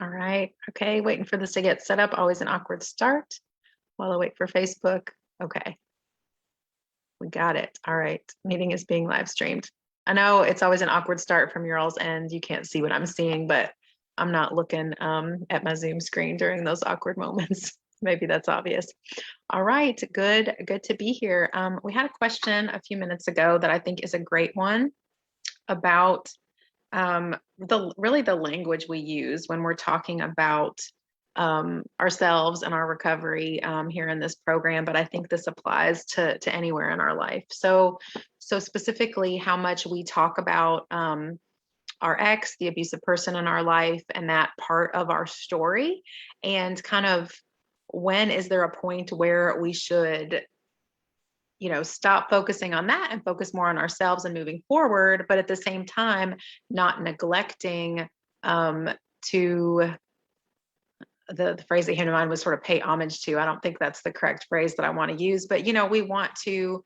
All right. Okay. Waiting for this to get set up. Always an awkward start while I wait for Facebook. Okay. We got it. All right. Meeting is being live streamed. I know it's always an awkward start from your all's end. You can't see what I'm seeing, but I'm not looking at my Zoom screen during those awkward moments. Maybe that's obvious. All right. Good to be here. We had a question a few minutes ago that I think is a great one about the language we use when we're talking about ourselves and our recovery here in this program, but I think this applies to anywhere in our life. So specifically, how much we talk about our ex, the abusive person in our life, and that part of our story, and kind of when is there a point where we should stop focusing on that and focus more on ourselves and moving forward, but at the same time, not neglecting to the phrase that came to mind was sort of pay homage to. I don't think that's the correct phrase that I want to use, but we want to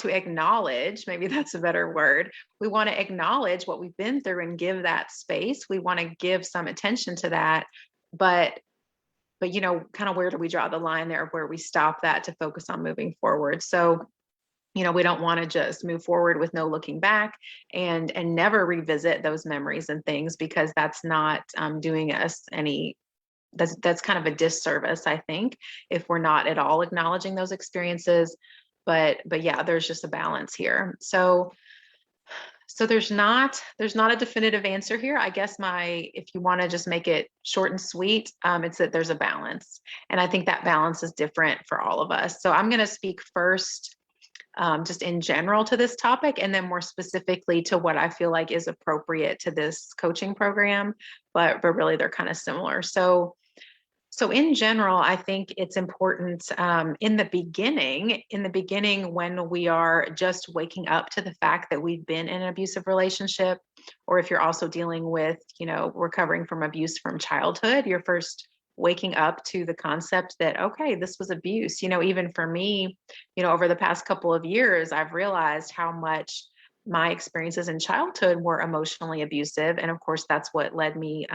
acknowledge, maybe that's a better word. We want to acknowledge what we've been through and give that space. We want to give some attention to that, but kind of where do we draw the line there of where we stop that to focus on moving forward? So, we don't want to just move forward with no looking back and never revisit those memories and things, because that's not doing us any. That's kind of a disservice, I think, if we're not at all acknowledging those experiences. But yeah, there's just a balance here. So there's not a definitive answer here. I guess if you want to just make it short and sweet, it's that there's a balance. And I think that balance is different for all of us. So I'm going to speak first, just in general to this topic, and then more specifically to what I feel like is appropriate to this coaching program, but really they're kind of similar. So in general, I think it's important in the beginning, when we are just waking up to the fact that we've been in an abusive relationship, or if you're also dealing with, recovering from abuse from childhood, you're first waking up to the concept that, okay, this was abuse. Even for me, over the past couple of years, I've realized how much my experiences in childhood were emotionally abusive. And of course, that's what led me,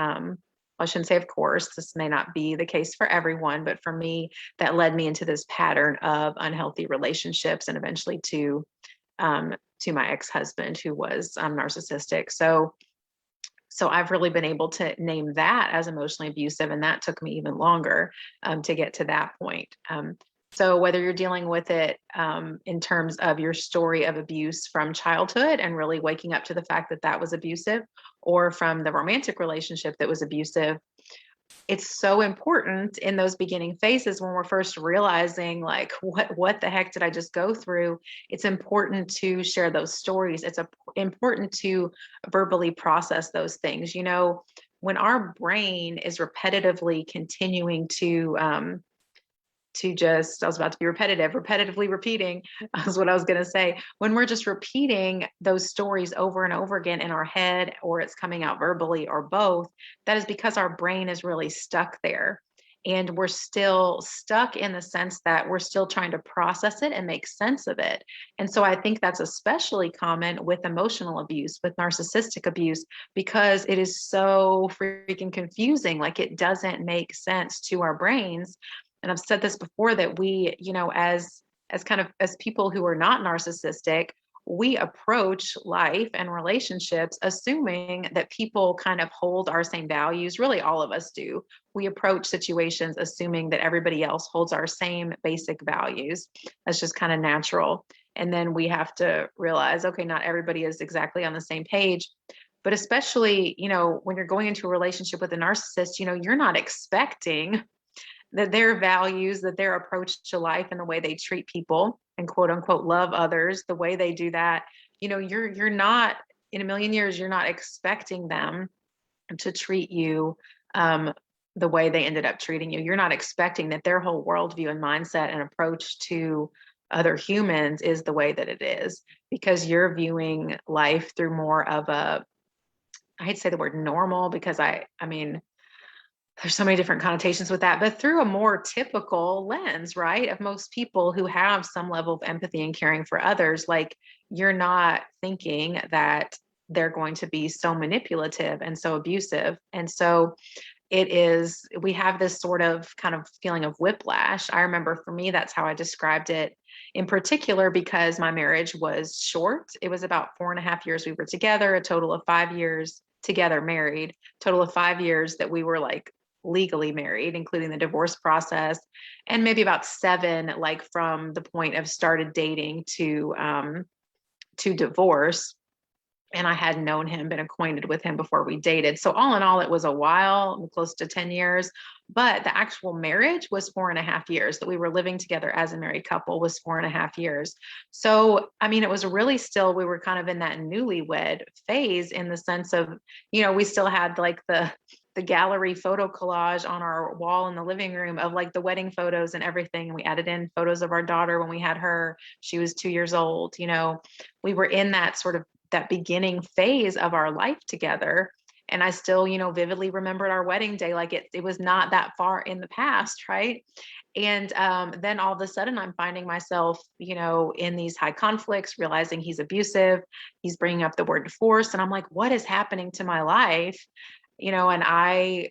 I shouldn't say, of course, this may not be the case for everyone, but for me, that led me into this pattern of unhealthy relationships, and eventually to my ex-husband, who was narcissistic. So I've really been able to name that as emotionally abusive, and that took me even longer to get to that point. So whether you're dealing with it in terms of your story of abuse from childhood and really waking up to the fact that that was abusive, or from the romantic relationship that was abusive, it's so important in those beginning phases when we're first realizing, like, what the heck did I just go through? It's important to share those stories. It's important to verbally process those things. When our brain is repetitively continuing I was about to be repetitively repeating is what I was going to say. When we're just repeating those stories over and over again in our head, or it's coming out verbally, or both, that is because our brain is really stuck there. And we're still stuck in the sense that we're still trying to process it and make sense of it. And so I think that's especially common with emotional abuse, with narcissistic abuse, because it is so freaking confusing. Like, it doesn't make sense to our brains. And I've said this before, that we, as people who are not narcissistic, we approach life and relationships assuming that people kind of hold our same values. Really, all of us do. We approach situations assuming that everybody else holds our same basic values. That's just kind of natural. And then we have to realize, okay, not everybody is exactly on the same page. But especially, when you're going into a relationship with a narcissist, you're not expecting that their values, that their approach to life, and the way they treat people and quote unquote love others, the way they do that, you're not, in a million years, you're not expecting them to treat you the way they ended up treating you. You're not expecting that their whole worldview and mindset and approach to other humans is the way that it is, because you're viewing life through more of I hate to say the word normal, because I mean, there's so many different connotations with that, but through a more typical lens, right, of most people who have some level of empathy and caring for others. Like, you're not thinking that they're going to be so manipulative and so abusive. And so we have this sort of kind of feeling of whiplash. I remember for me, that's how I described it in particular, because my marriage was short. It was about 4.5 years we were together, a total of 5 years together married, total of 5 years that we were like legally married, including the divorce process, and maybe about 7, like from the point of started dating to divorce. And I had known him, been acquainted with him before we dated. So all in all, it was a while, close to 10 years, but the actual marriage was 4.5 years. That we were living together as a married couple was 4.5 years. So, I mean, it was really still, we were kind of in that newlywed phase, in the sense of, we still had like the gallery photo collage on our wall in the living room of like the wedding photos and everything. And we added in photos of our daughter when we had her. She was 2 years old. We were in that sort of that beginning phase of our life together. And I still, vividly remembered our wedding day. Like it was not that far in the past. Right. And then all of a sudden I'm finding myself, in these high conflicts, realizing he's abusive. He's bringing up the word divorce. And I'm like, what is happening to my life? And I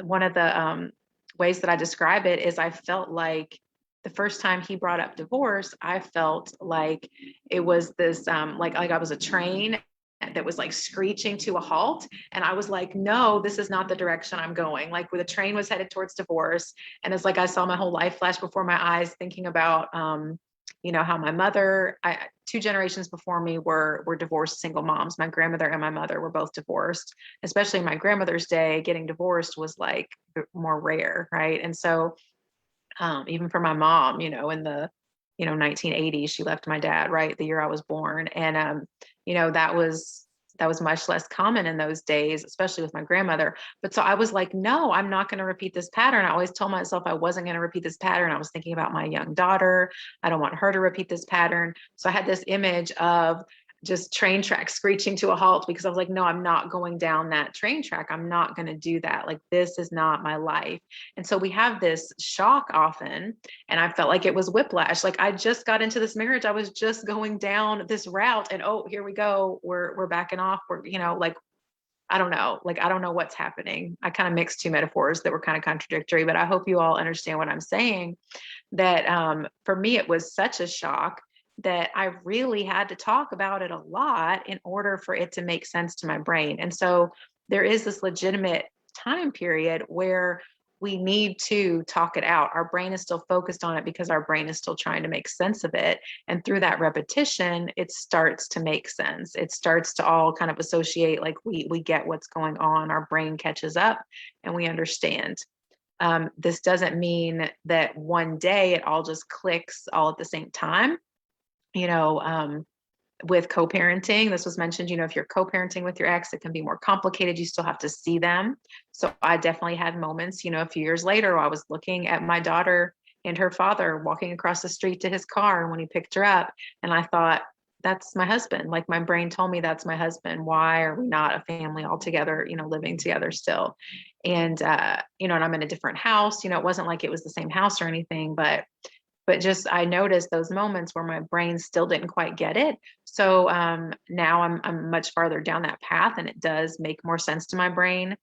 one of the ways that I describe it is I felt like the first time he brought up divorce, I felt like it was this, like I was a train that was like screeching to a halt. And I was like, no, this is not the direction I'm going. Like where the train was headed towards divorce. And it's like, I saw my whole life flash before my eyes, thinking about, how my mother, 2 generations before me were divorced single moms. My grandmother and my mother were both divorced. Especially in my grandmother's day, getting divorced was like more rare, right? And so even for my mom, in the 1980s, she left my dad right the year I was born. And that was much less common in those days, especially with my grandmother. But so I was like, no, I'm not going to repeat this pattern. I always told myself I wasn't going to repeat this pattern. I was thinking about my young daughter. I don't want her to repeat this pattern. So I had this image of just train tracks screeching to a halt, because I was like, no, I'm not going down that train track. I'm not going to do that. Like, this is not my life. And so we have this shock often. And I felt like it was whiplash. Like I just got into this marriage. I was just going down this route, and oh, here we go. We're backing off. We're, like, I don't know. Like, I don't know what's happening. I kind of mixed two metaphors that were kind of contradictory, but I hope you all understand what I'm saying. That for me, it was such a shock that I really had to talk about it a lot in order for it to make sense to my brain. And so there is this legitimate time period where we need to talk it out. Our brain is still focused on it because our brain is still trying to make sense of it. And through that repetition, it starts to make sense. It starts to all kind of associate, like we get what's going on. Our brain catches up and we understand. This doesn't mean that one day it all just clicks all at the same time. With co-parenting, this was mentioned, if you're co-parenting with your ex, it can be more complicated. You still have to see them. So I definitely had moments, a few years later, I was looking at my daughter and her father walking across the street to his car when he picked her up. And I thought, that's my husband. Like my brain told me that's my husband. Why are we not a family all together, living together still? And, and I'm in a different house, it wasn't like it was the same house or anything, but just I noticed those moments where my brain still didn't quite get it. So now I'm much farther down that path, and it does make more sense to my brain.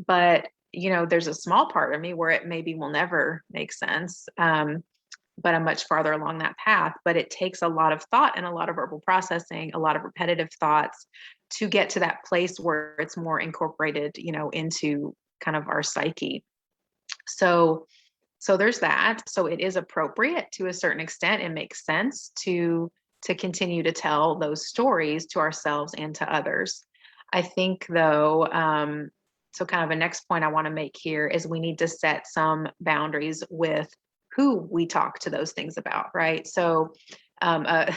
But there's a small part of me where it maybe will never make sense. But I'm much farther along that path. But it takes a lot of thought and a lot of verbal processing, a lot of repetitive thoughts to get to that place where it's more incorporated, into kind of our psyche. So there's that. So it is appropriate to a certain extent. It makes sense to continue to tell those stories to ourselves and to others. I think though, so kind of a next point I want to make here is we need to set some boundaries with who we talk to those things about, right? So a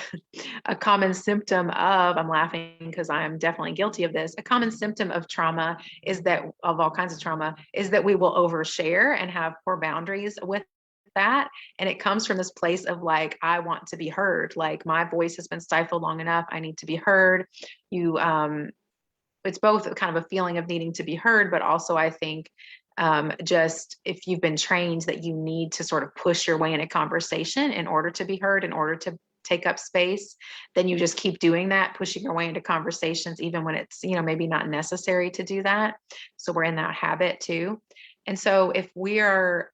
common symptom of, I'm laughing because I am definitely guilty of this. A common symptom of trauma is that, of all kinds of trauma, is that we will overshare and have poor boundaries with that. And it comes from this place of like, I want to be heard. Like my voice has been stifled long enough. I need to be heard. It's both kind of a feeling of needing to be heard, but also I think just if you've been trained that you need to sort of push your way in a conversation in order to be heard, in order to take up space, then you just keep doing that, pushing your way into conversations, even when it's, maybe not necessary to do that. So we're in that habit too. And so if we are,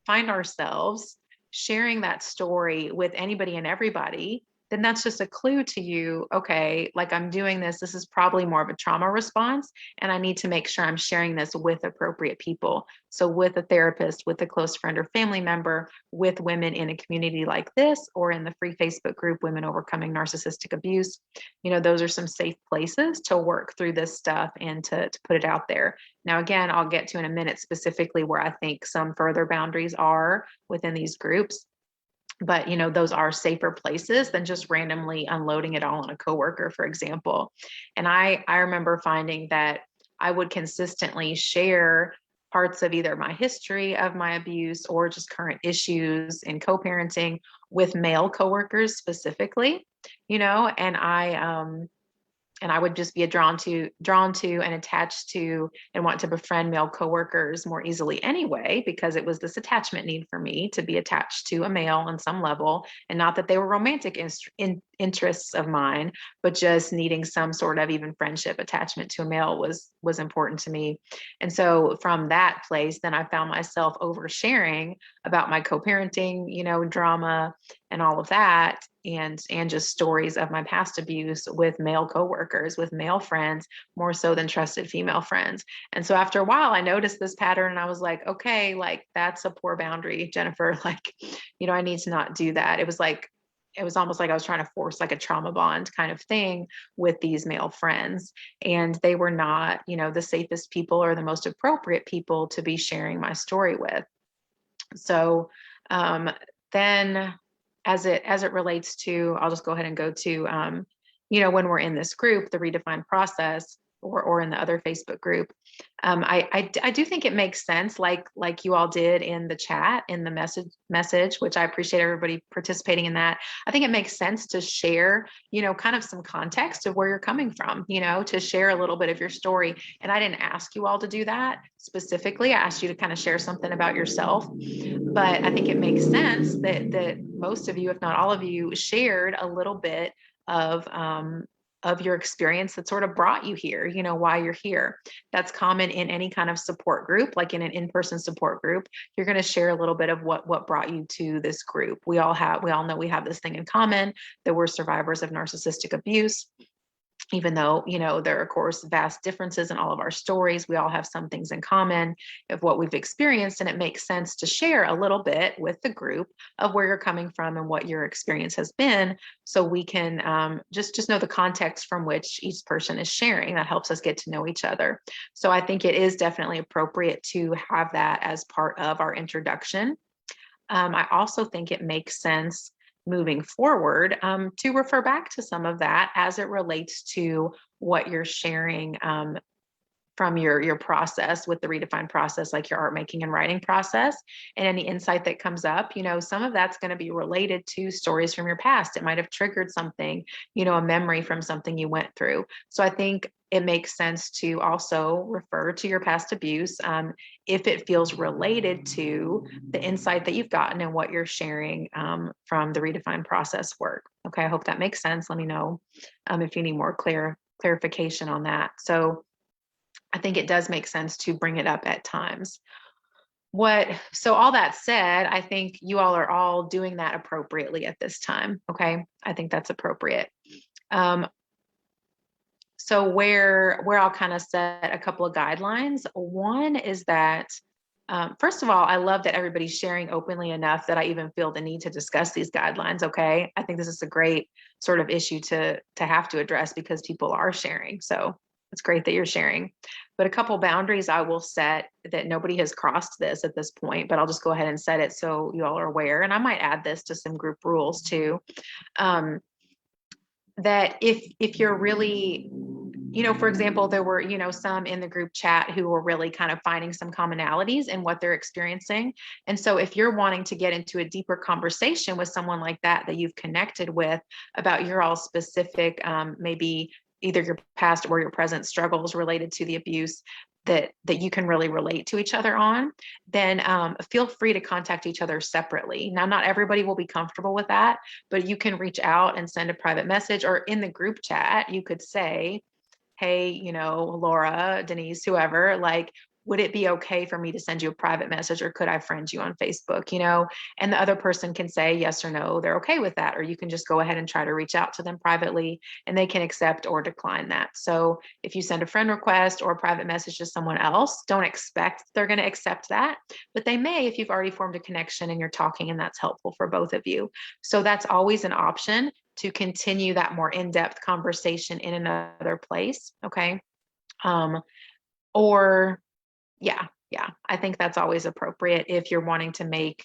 find ourselves sharing that story with anybody and everybody, then that's just a clue to you. Okay, like I'm doing this. This is probably more of a trauma response. And I need to make sure I'm sharing this with appropriate people. So with a therapist, with a close friend or family member, with women in a community like this, or in the free Facebook group, Women Overcoming Narcissistic Abuse, those are some safe places to work through this stuff and to put it out there. Now, again, I'll get to in a minute specifically where I think some further boundaries are within these groups. But those are safer places than just randomly unloading it all on a coworker, for example. And I remember finding that I would consistently share parts of either my history of my abuse or just current issues in co-parenting with male coworkers specifically, and I would just be drawn to and attached to and want to befriend male coworkers more easily anyway, because it was this attachment need for me to be attached to a male on some level. And not that they were romantic interests of mine, but just needing some sort of even friendship attachment to a male was important to me. And so from that place, then I found myself oversharing about my co-parenting, drama and all of that, and just stories of my past abuse with male coworkers, with male friends, more so than trusted female friends. And so after a while, I noticed this pattern and I was like, okay, like that's a poor boundary, Jennifer. Like, I need to not do that. It was almost like I was trying to force like a trauma bond kind of thing with these male friends. And they were not, the safest people or the most appropriate people to be sharing my story with. So then as it relates to, I'll just go ahead and go to, when we're in this group, the redefined process, or in the other Facebook group, I do think it makes sense, like you all did in the chat, in the message, which I appreciate everybody participating in that. I think it makes sense to share, kind of some context of where you're coming from, to share a little bit of your story. And I didn't ask you all to do that specifically. I asked you to kind of share something about yourself. But I think it makes sense that most of you, if not all of you, shared a little bit of your experience that sort of brought you here, why you're here. That's common in any kind of support group, like in an in-person support group. You're going to share a little bit of what brought you to this group. We all know we have this thing in common, that we're survivors of narcissistic abuse. Even though, there are, of course, vast differences in all of our stories, we all have some things in common of what we've experienced. And it makes sense to share a little bit with the group of where you're coming from and what your experience has been, so we can just know the context from which each person is sharing. That helps us get to know each other. So I think it is definitely appropriate to have that as part of our introduction. I also think it makes sense moving forward to refer back to some of that as it relates to what you're sharing from your process with the redefined process, like your art making and writing process, and any insight that comes up. Some of that's going to be related to stories from your past. It might have triggered something, a memory from something you went through. So I think it makes sense to also refer to your past abuse if it feels related to the insight that you've gotten and what you're sharing from the redefined process work. Okay, I hope that makes sense. Let me know if you need more clarification on that. So I think it does make sense to bring it up at times. So all that said, I think you all are all doing that appropriately at this time. Okay, I think that's appropriate. So where I'll kind of set a couple of guidelines. One is that, first of all, I love that everybody's sharing openly enough that I even feel the need to discuss these guidelines. Okay, I think this is a great sort of issue to have to address because people are sharing. So it's great that you're sharing. But a couple boundaries I will set, that nobody has crossed this at this point, but I'll just go ahead and set it so you all are aware. And I might add this to some group rules too. That if you're really, for example, there were, some in the group chat who were really kind of finding some commonalities in what they're experiencing. And so if you're wanting to get into a deeper conversation with someone like that you've connected with about your all specific, maybe either your past or your present struggles related to the abuse that you can really relate to each other on, then feel free to contact each other separately. Now, not everybody will be comfortable with that, but you can reach out and send a private message, or in the group chat, you could say, hey, Laura, Denise, whoever, like, would it be okay for me to send you a private message, or could I friend you on Facebook? And the other person can say yes or no, they're okay with that. Or you can just go ahead and try to reach out to them privately, and they can accept or decline that. So if you send a friend request or a private message to someone else, don't expect they're going to accept that, but they may if you've already formed a connection and you're talking and that's helpful for both of you. So that's always an option to continue that more in-depth conversation in another place. Okay. Or yeah, I think that's always appropriate if you're wanting to make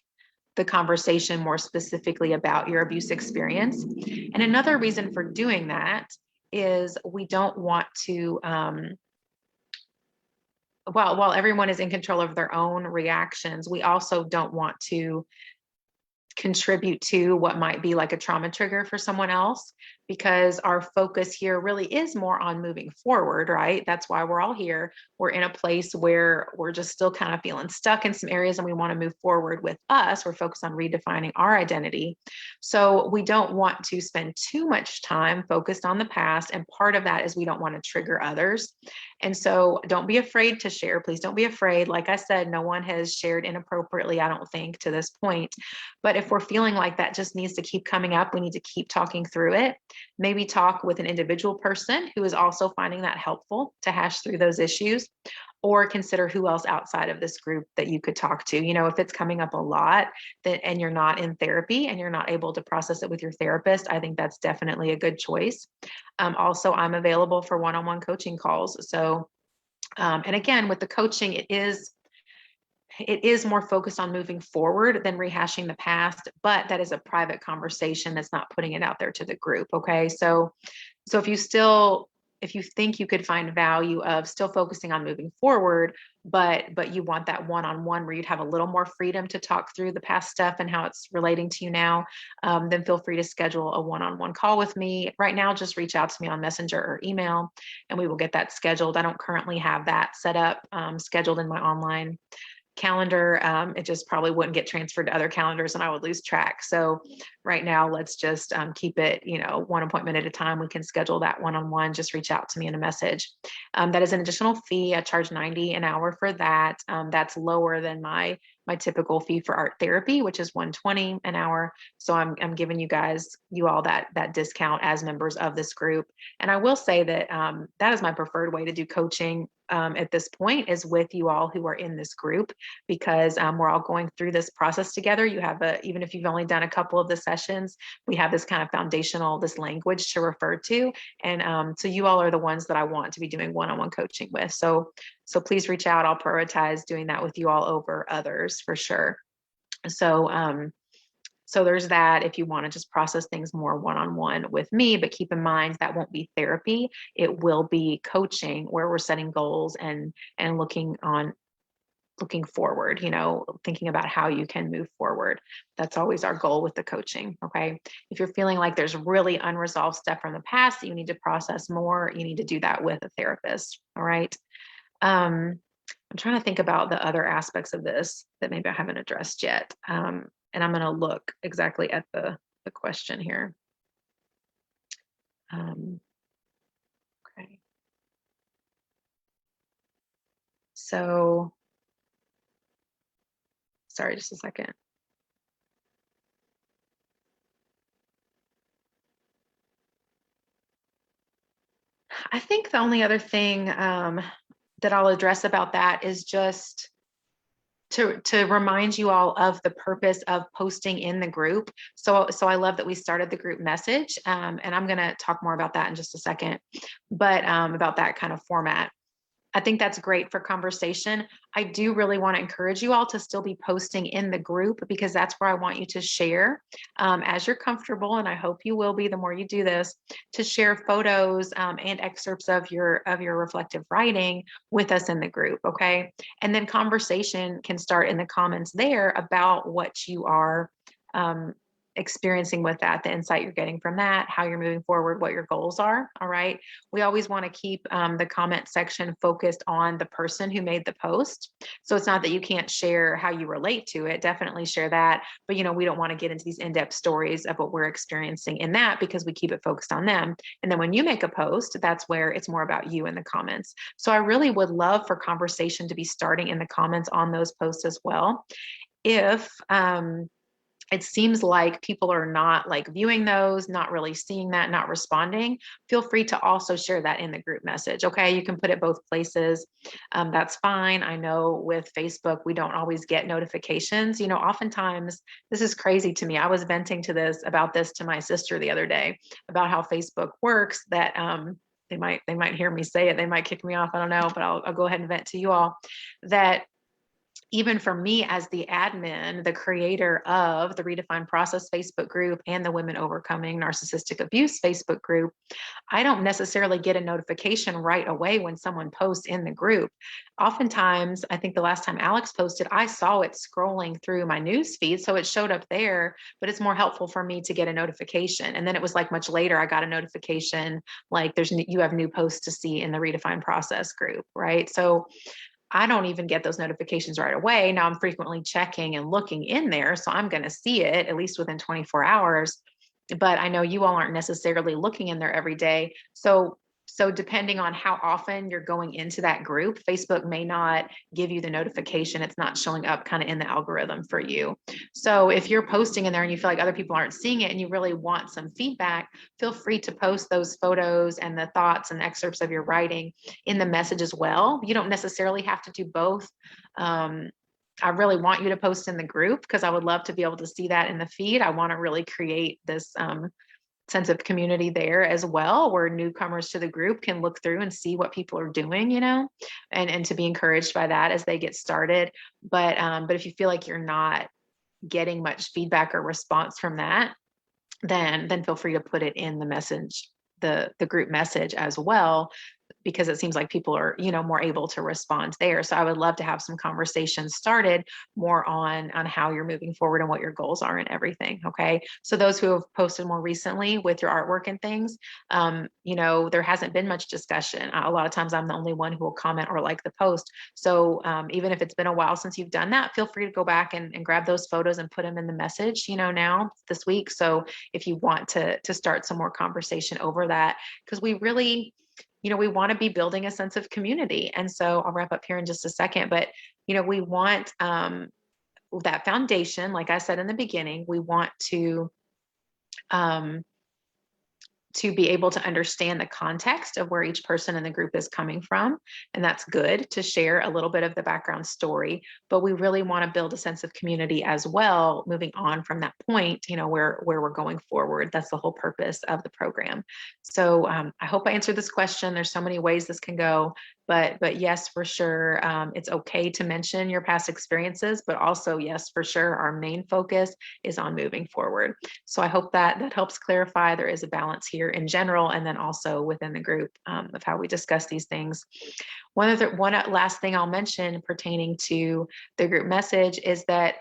the conversation more specifically about your abuse experience. And another reason for doing that is we don't want to, while everyone is in control of their own reactions, we also don't want to contribute to what might be like a trauma trigger for someone else, because our focus here really is more on moving forward, right? That's why we're all here. We're in a place where we're just still kind of feeling stuck in some areas and we want to move forward with us. We're focused on redefining our identity. So we don't want to spend too much time focused on the past. And part of that is we don't want to trigger others. And so don't be afraid to share. Please don't be afraid. Like I said, no one has shared inappropriately, I don't think, to this point. But if we're feeling like that just needs to keep coming up, we need to keep talking through it. Maybe talk with an individual person who is also finding that helpful to hash through those issues, or consider who else outside of this group that you could talk to. If it's coming up a lot and you're not in therapy and you're not able to process it with your therapist, I think that's definitely a good choice. Also, I'm available for one-on-one coaching calls. So, and again, with the coaching, it is more focused on moving forward than rehashing the past, but that is a private conversation that's not putting it out there to the group. Okay. So if you think you could find value of still focusing on moving forward, but you want that one-on-one where you'd have a little more freedom to talk through the past stuff and how it's relating to you now, then feel free to schedule a one-on-one call with me. Right now, just reach out to me on Messenger or email, and we will get that scheduled. I don't currently have that set up, scheduled in my online calendar. It just probably wouldn't get transferred to other calendars and I would lose track. So right now, let's just keep it, one appointment at a time. We can schedule that one-on-one. Just reach out to me in a message. That is an additional fee. I charge $90 an hour for that. That's lower than my typical fee for art therapy, which is $120 an hour. So I'm giving you all that discount as members of this group. And I will say that that is my preferred way to do coaching at this point, is with you all who are in this group, because we're all going through this process together. You have even if you've only done a couple of the sessions, we have this kind of foundational, this language to refer to. And so you all are the ones that I want to be doing one-on-one coaching with. So please reach out. I'll prioritize doing that with you all over others for sure. So there's that if you want to just process things more one-on-one with me, but keep in mind that won't be therapy. It will be coaching where we're setting goals and looking forward, thinking about how you can move forward. That's always our goal with the coaching. Okay. If you're feeling like there's really unresolved stuff from the past that you need to process more, you need to do that with a therapist. All right. I'm trying to think about the other aspects of this that maybe I haven't addressed yet. And I'm going to look exactly at the question here. Okay. So, sorry, just a second. I think the only other thing that I'll address about that is just to remind you all of the purpose of posting in the group. So I love that we started the group message, and I'm going to talk more about that in just a second, but about that kind of format. I think that's great for conversation. I do really want to encourage you all to still be posting in the group, because that's where I want you to share as you're comfortable. And I hope you will be the more you do this, to share photos and excerpts of your reflective writing with us in the group. Okay. And then conversation can start in the comments there about what you are experiencing with that, the insight you're getting from that, how you're moving forward, what your goals are. All right. We always want to keep the comment section focused on the person who made the post. So it's not that you can't share how you relate to it. Definitely share that. But, we don't want to get into these in-depth stories of what we're experiencing in that, because we keep it focused on them. And then when you make a post, that's where it's more about you in the comments. So I really would love for conversation to be starting in the comments on those posts as well. If it seems like people are not like viewing those, not really seeing that, not responding, feel free to also share that in the group message. Okay. You can put it both places. That's fine. I know with Facebook, we don't always get notifications. Oftentimes this is crazy to me. I was venting about this to my sister the other day about how Facebook works, that, they might hear me say it. They might kick me off. I don't know, but I'll go ahead and vent to you all that even for me as the admin, the creator of the Redefined Process Facebook group and the Women Overcoming Narcissistic Abuse Facebook group, I don't necessarily get a notification right away when someone posts in the group. Oftentimes, I think the last time Alex posted, I saw it scrolling through my news feed. So it showed up there, but it's more helpful for me to get a notification. And then it was like much later, I got a notification like you have new posts to see in the Redefined Process group, right? So I don't even get those notifications right away. Now I'm frequently checking and looking in there, so I'm going to see it at least within 24 hours. But I know you all aren't necessarily looking in there every day. So depending on how often you're going into that group, Facebook may not give you the notification. It's not showing up kind of in the algorithm for you. So if you're posting in there and you feel like other people aren't seeing it and you really want some feedback, feel free to post those photos and the thoughts and excerpts of your writing in the message as well. You don't necessarily have to do both. I really want you to post in the group because I would love to be able to see that in the feed. I want to really create this sense of community there as well, where newcomers to the group can look through and see what people are doing, and to be encouraged by that as they get started. But if you feel like you're not getting much feedback or response from that, then feel free to put it in the message, the group message as well, because it seems like people are, more able to respond there. So I would love to have some conversations started more on how you're moving forward and what your goals are and everything. Okay. So those who have posted more recently with your artwork and things, there hasn't been much discussion. A lot of times I'm the only one who will comment or like the post. So even if it's been a while since you've done that, feel free to go back and grab those photos and put them in the message, now this week. So if you want to start some more conversation over that, because we really, we want to be building a sense of community. And so I'll wrap up here in just a second, but, we want that foundation, like I said in the beginning, we want to be able to understand the context of where each person in the group is coming from. And that's good to share a little bit of the background story, but we really want to build a sense of community as well, moving on from that point, where we're going forward. That's the whole purpose of the program. So I hope I answered this question. There's so many ways this can go, but yes, for sure. It's okay to mention your past experiences, but also yes, for sure. Our main focus is on moving forward. So I hope that helps clarify there is a balance here in general, and then also within the group of how we discuss these things. One last thing I'll mention pertaining to the group message is that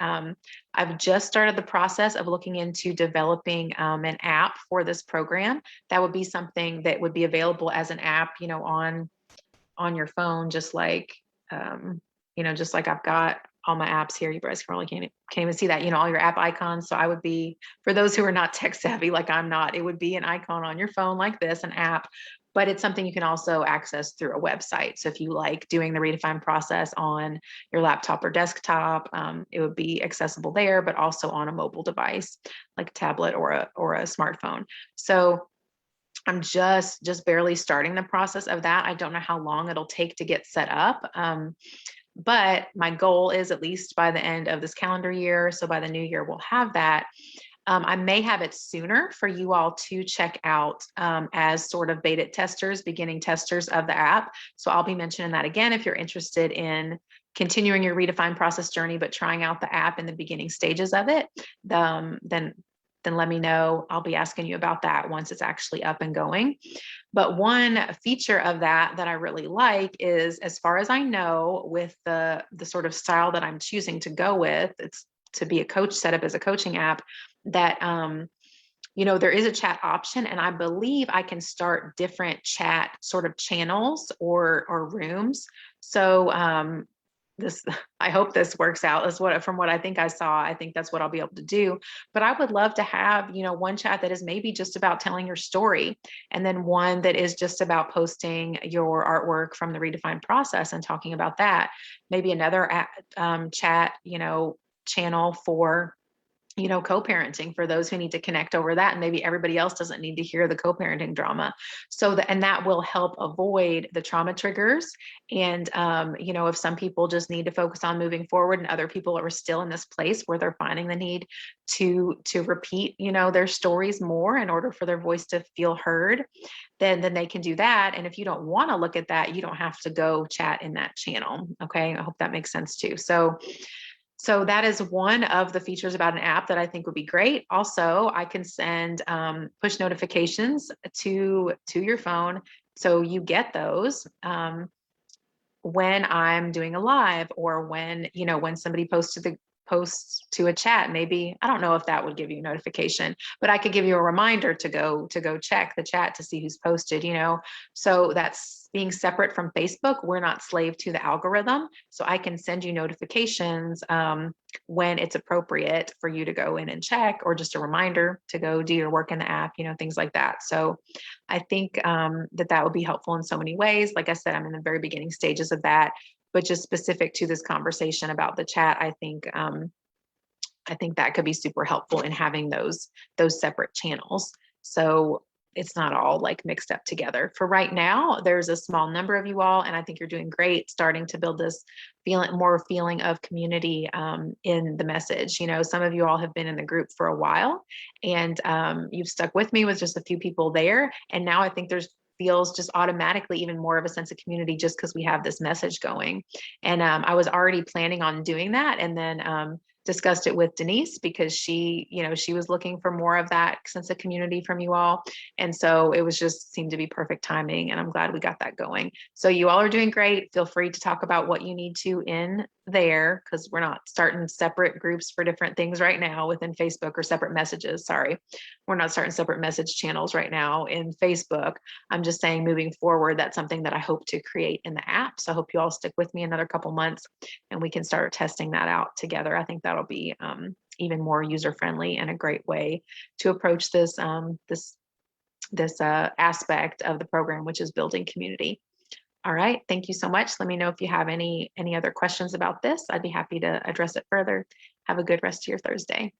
I've just started the process of looking into developing an app for this program. That would be something that would be available as an app, on your phone, just like I've got all my apps here. You guys can't even see that, all your app icons. So I would be, for those who are not tech savvy, like I'm not, it would be an icon on your phone like this, an app, but it's something you can also access through a website. So if you like doing the redefined process on your laptop or desktop, it would be accessible there, but also on a mobile device, like a tablet or a smartphone. So I'm just barely starting the process of that. I don't know how long it'll take to get set up. But my goal is at least by the end of this calendar year. So by the new year, we'll have that. I may have it sooner for you all to check out as sort of beta testers, beginning testers of the app. So I'll be mentioning that again. If you're interested in continuing your redefined process journey, but trying out the app in the beginning stages of it, then let me know. I'll be asking you about that once it's actually up and going. But one feature of that I really like is, as far as I know, with the sort of style that I'm choosing to go with, it's to be a coach, set up as a coaching app, that there is a chat option, and I believe I can start different chat sort of channels or rooms. So this I hope this works out. That's what, from what I think I saw, I think that's what I'll be able to do. But I would love to have, one chat that is maybe just about telling your story, and then one that is just about posting your artwork from the redefined process and talking about that. Maybe another chat, channel for co-parenting, for those who need to connect over that, and maybe everybody else doesn't need to hear the co-parenting drama. And that will help avoid the trauma triggers. And if some people just need to focus on moving forward, and other people are still in this place where they're finding the need to repeat their stories more in order for their voice to feel heard, then they can do that. And if you don't want to look at that, you don't have to go chat in that channel. Okay, I hope that makes sense too. So that is one of the features about an app that I think would be great. Also, I can send push notifications to your phone, so you get those when I'm doing a live, or when somebody posts to a chat. Maybe, I don't know if that would give you notification, but I could give you a reminder to go check the chat to see who's posted. So that's being separate from Facebook. We're not slave to the algorithm, so I can send you notifications when it's appropriate for you to go in and check, or just a reminder to go do your work in the app, things like that. So I think that would be helpful in so many ways. Like I said, I'm in the very beginning stages of that, but just specific to this conversation about the chat, I think that could be super helpful in having those separate channels, so it's not all like mixed up together. For right now, there's a small number of you all, and I think you're doing great, starting to build this feeling of community in the message. Some of you all have been in the group for a while, and you've stuck with me with just a few people there, and now I think feels just automatically even more of a sense of community, just because we have this message going. And I was already planning on doing that, and then discussed it with Denise, because she was looking for more of that sense of community from you all. And so it was just seemed to be perfect timing, and I'm glad we got that going. So you all are doing great. Feel free to talk about what you need to in there, because we're not starting separate groups for different things right now within Facebook, or separate messages. Sorry, we're not starting separate message channels right now in Facebook. I'm just saying, moving forward, that's something that I hope to create in the app. So I hope you all stick with me another couple months, and we can start testing that out together. I think that'll be even more user friendly, and a great way to approach this aspect of the program, which is building community. All right, thank you so much. Let me know if you have any other questions about this. I'd be happy to address it further. Have a good rest of your Thursday.